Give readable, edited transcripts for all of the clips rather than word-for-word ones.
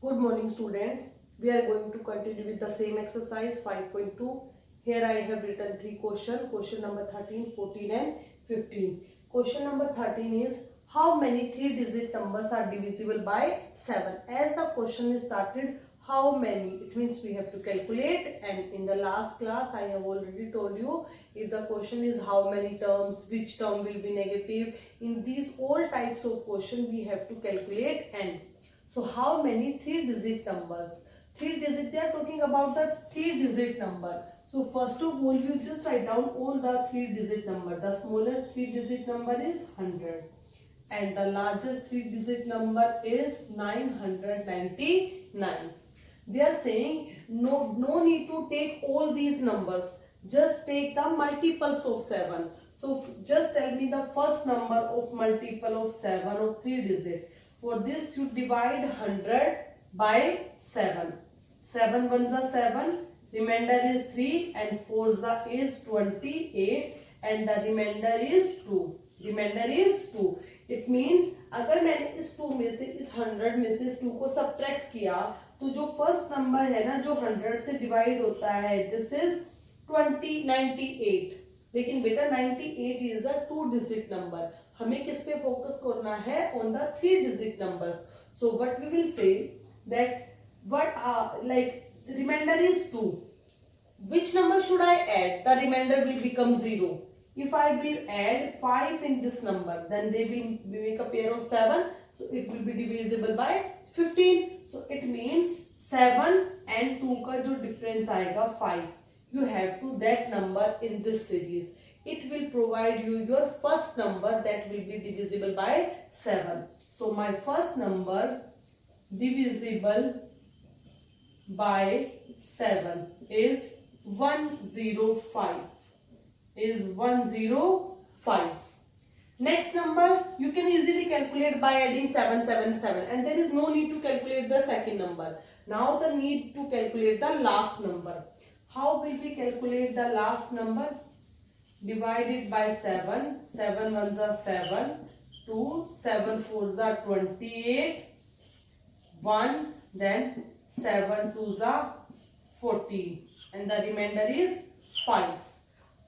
Good morning students. We are going to continue with the same exercise 5.2. Here I have written three questions. Question number 13, 14 and 15. Question number 13 is how many three digit numbers are divisible by 7? As the question is started, how many? It means we have to calculate, and in the last class I have already told you if the question is how many terms, which term will be negative. In these all types of question we have to calculate n. So how many three digit numbers? Three digit, they are talking about the three digit number. So first of all you just write down all the three digit number. The smallest three digit number is 100 and the largest three digit number is 999. They are saying no need to take all these numbers. Just take the multiples of 7. So just tell me the first number of multiple of 7 of three digit. For this you divide 100 by 7. 7 ones are 7, remainder is 3 and 4 is 28 and the remainder is 2. Remainder is 2. It means अगर मैंने इस 2 में से इस 100 में से इस 2 को सब्ट्रैक्ट किया तो जो फर्स्ट नंबर है ना जो 100 से डिवाइड होता है दिस इज 98. लेकिन बेटा 98 इज अ 2 डिजिट नंबर. हमें किस पे फोकस करना है? On the 3 digit numbers. So what we will say that what like remainder is 2. Which number should I add? The remainder will become 0. If I will add 5 in this number, then they will make a pair of 7. So it will be divisible by 15. So it means 7 and 2 का जो difference आएगा 5. You have to that number in this series. It will provide you your first number that will be divisible by 7. So my first number divisible by 7 is 105. Is 105. Next number you can easily calculate by adding 777 and there is no need to calculate the second number. Now the need to calculate the last number. How will we calculate the last number? Divide it by 7. 7 ones are 7. 2. 7 fours are 28. 1. Then 7 twos are 14. And the remainder is 5.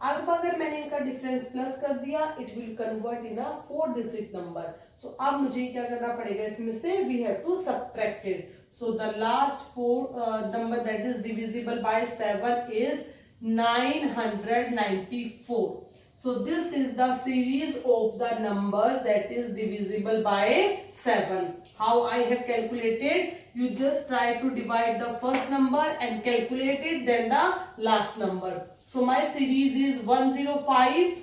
अब अगर मैंने इनका difference plus कर दिया it will convert in a 4 digit number. So अब मुझे क्या करना पड़ेगा इसमें से we have to subtract it. So the last 4 number that is divisible by 7 इज 994. So this is the series of the numbers that is divisible by 7. How I have calculated? You just try to divide the first number and calculate it, then the last number. So my series is 105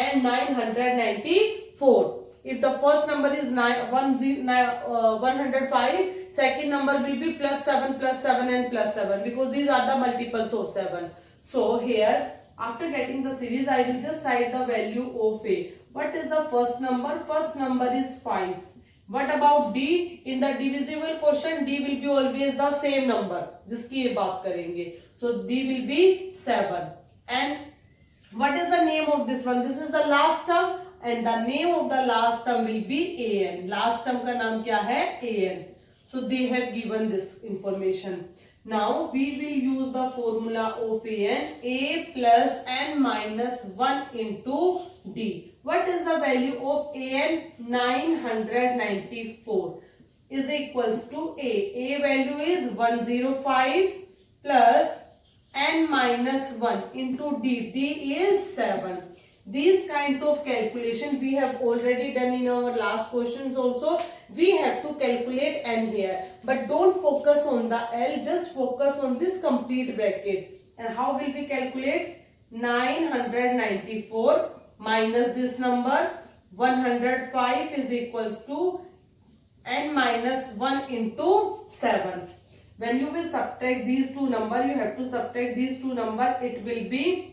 and 994. If the first number is 105, second number will be plus 7 and plus 7 because these are the multiples of 7. So here after getting the series I will just write the value of A. What is the first number? First number is 5. What about D? In the divisible quotient D will be always the same number जिसकी ये बात करेंगे. So D will be 7. And what is the name of this one? This is the last term and the name of the last term will be AN. Last term का नाम क्या है? AN. So they have given this information. Now we will use the formula of AN. A plus N minus 1 into D. What is the value of AN? 994 is equals to A. A value is 105 plus N minus 1 into D. D is 7. These kinds of calculation we have already done in our last questions also. We have to calculate N here. But don't focus on the L. Just focus on this complete bracket. And how will we calculate? 994 minus this number. 105 is equals to N minus 1 into 7. When you will subtract these two numbers, you have to subtract these two numbers. It will be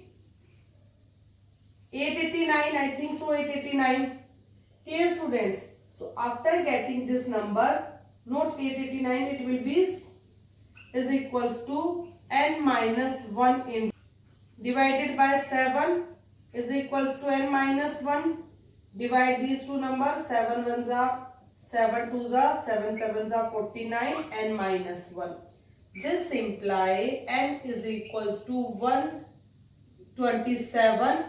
889. I think so 889. Clear students? So after getting this number, not 889, it will be is equals to N minus 1 in divided by 7 is equals to N minus 1. Divide these two numbers. 7 ones are 7 2s are 7 7s are 49 and minus 1. This imply n is equals to 127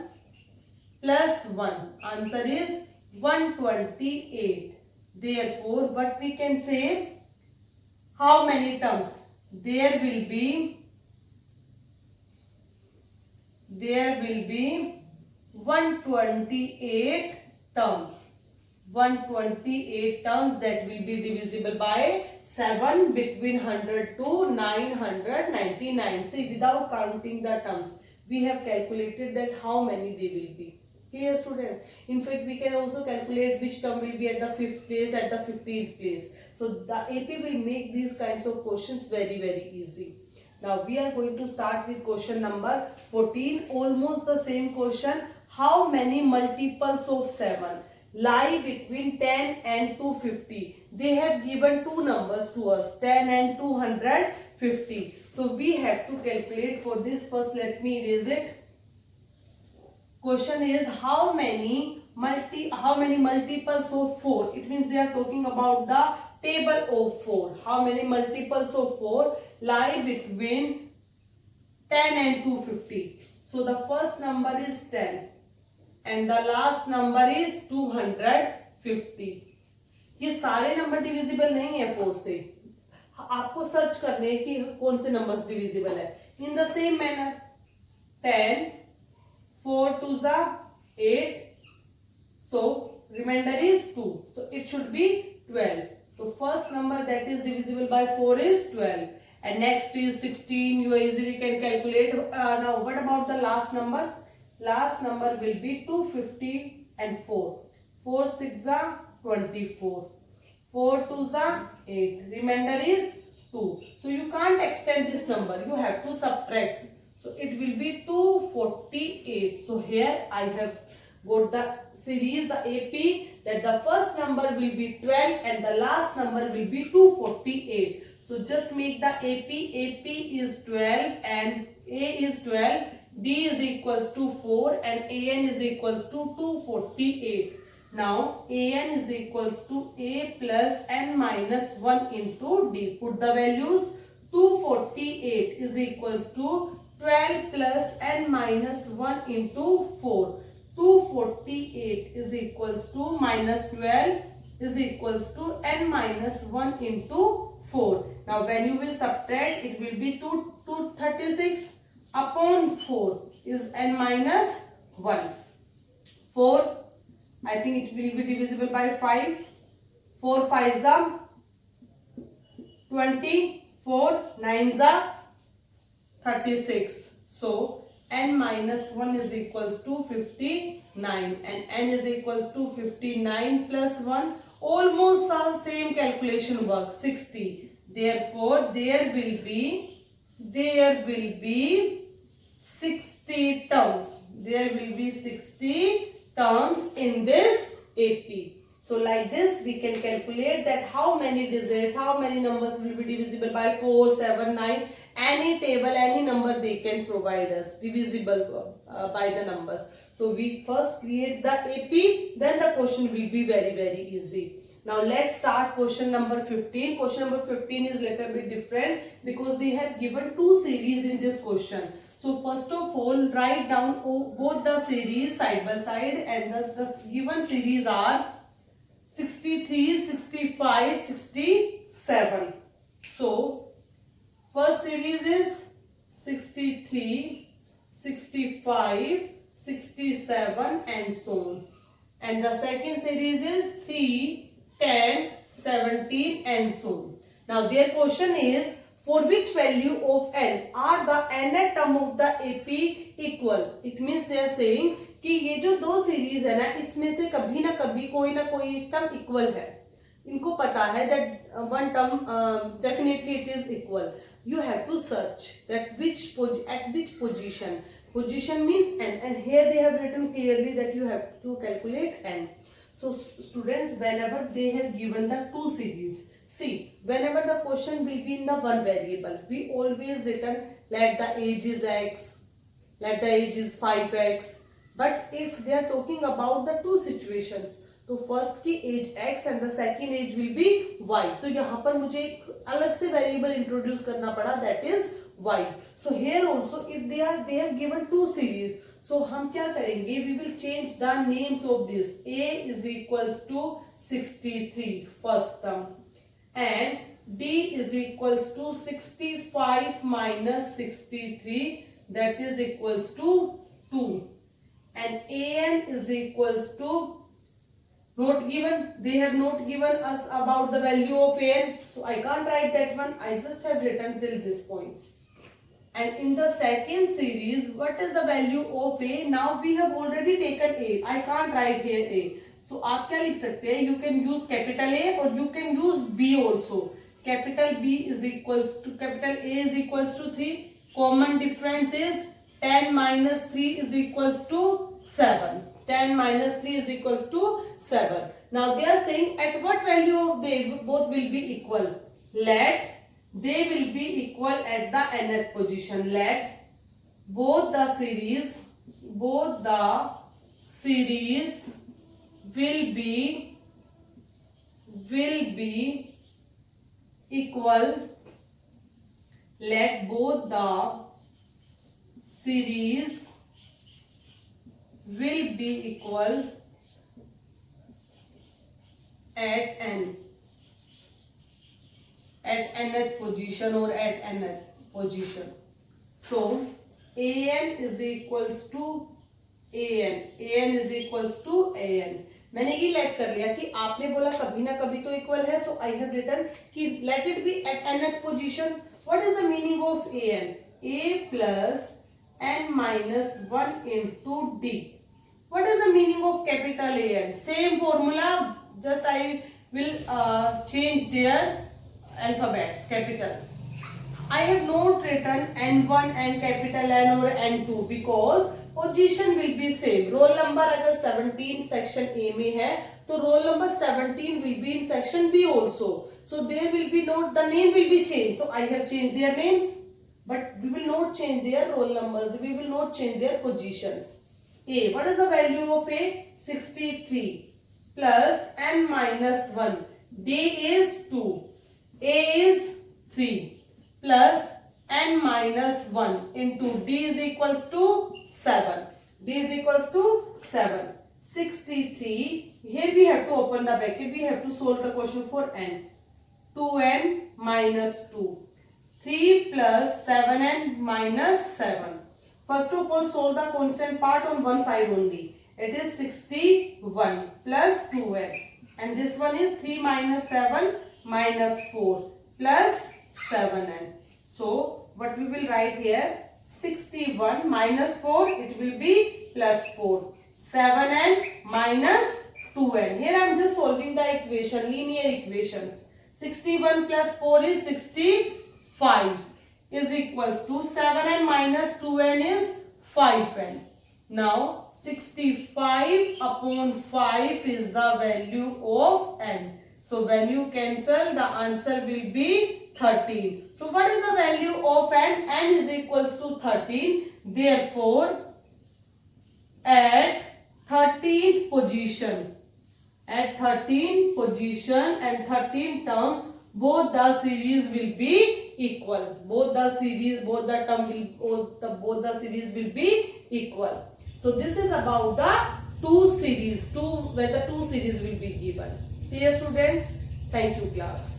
plus 1. Answer is 128. Therefore, what we can say, how many terms? There will be 128 terms. 128 terms that will be divisible by 7 between 100 to 999. See, without counting the terms, we have calculated that how many they will be. Clear, students? In fact, we can also calculate which term will be at the 5th place, at the 15th place. So the AP will make these kinds of questions very easy. Now we are going to start with question number 14. Almost the same question. How many multiples of 7 lie between 10 and 250? They have given two numbers to us, 10 and 250. So we have to calculate. For this, first let me erase it. Question is how many multiples of 4? It means they are talking about the table of 4. How many multiples of 4 lie between 10 and 250? So the first number is 10 and the last number is 250. ये सारे number divisible नहीं है 4 से. आपको search करने हैं कि कौन से नंबर्स डिविजिबल है. In the same manner 10 4 2s are 8. So remainder is 2. So it should be 12. So first number that is divisible by 4 is 12. And next is 16. You easily can calculate. Now what about the last number? Last number will be 250 and 4. 4 6s are 24. 4 2s are 8. Remainder is 2. So you can't extend this number. You have to subtract. So it will be 248. So here I have got the series, the AP, that the first number will be 12 and the last number will be 248. So just make the AP. AP is 12 and A is 12. D is equals to 4 and AN is equals to 248. Now AN is equals to A plus N minus 1 into D. Put the values. 248 is equals to 12 plus N minus 1 into 4. 248 is equals to minus 12 is equals to N minus 1 into 4. Now when you will subtract, it will be 236 upon 4 is N minus 1. 4, I think it will be divisible by 5. 4 5s are 20. 4 9s are 36. So N minus 1 is equals to 59 and N is equals to 59 plus 1. Almost our same calculation work, 60. Therefore there will be 60 terms. There will be 60 terms in this AP. So like this we can calculate that how many digits, how many numbers will be divisible by 4, 7, 9. Any table, any number they can provide us divisible by the numbers. So we first create the AP, then the question will be very easy. Now let's start question number 15. Question number 15 is little bit different because they have given two series in this question. So first of all, write down both the series side by side, and the given series are 63, 65, 67. So first series is 63, 65, 67 and so on. And the second series is 3, 10, 17 and so on. Now their question is, for which value of n are the nth term of the AP equal? It means they are saying कि ये जो दो series है ना, इसमें से कभी ना कभी कोई ना कोई एक टर्म इक्वल है. इनको पता है that one term definitely it is equal. You have to search that at which position. Position means n, and here they have written clearly that you have to calculate n. So students, whenever they have given the two series, see, whenever the question will be in the one variable, we always written let the age is x, let the age is 5x. But if they are talking about the two situations, तो first की as x and the second as will be y. तो यहाँ पर मुझे एक अलग से variable introduce करना पड़ा, that is y. So here also if they have given two series, so हम क्या करेंगे, we will change the names of this. a is equals to 63 first term and d is equals to 65 minus 63, that is equals to 2, and an is equals to not given, they have not given us about the value of an, so I can't write that one, I just have written till this point. And in the second series, what is the value of a? Now we have already taken a, I can't write here a, so आप क्या लिख सकते हैं, you can use capital A or you can use B also. Capital B is equals to capital A is equals to 3. Common difference is 10 minus 3 is equals to 7. 10 minus 3 is equals to 7. Now they are saying at what value of they both will be equal. Let they will be equal at the nth position. Let both the series will be equal. Let both the series will be equal at nth position or at nth position. So an is equals to an is equals to an. मैंने ये late कर लिया कि आपने बोला कभी ना कभी तो इक्वल है, सो आई हैव रिटन कि let it be at nth position. What is the meaning of an? a plus n minus 1 into d. What is the meaning of capital An? Same formula, just I will change their alphabets. Capital. I have not written n1 and capital N or n2 because position will be same. Roll number अगर 17 section A में है तो roll number 17 will be in section B also, so there will be not the name will be change. So I have change their names but we will not change their roll numbers, we will not change their positions. A, what is the value of a? 63 plus n minus 1. D is 2, a is 3 plus n minus 1 into d is equals to 7. D is equals to 7. 63. Here we have to open the bracket. We have to solve the question for n. 2n minus 2. 3 plus 7n minus 7. First of all, solve the constant part on one side only. It is 61 plus 2n. And this one is 3 minus 7 minus 4 plus 7n. So, what we will write here? 61 minus 4, it will be plus 4. 7n minus 2n. Here I am just solving the equation, linear equations. 61 plus 4 is 65 is equals to 7n minus 2n is 5n. Now 65 upon 5 is the value of n. So when you cancel, the answer will be 13. So what is the value of n? N is equals to 13. Therefore at 13th position and 13th term, both the series will be equal. Both the series will be equal. So this is about the two series, when the two series will be given. Dear students, thank you class.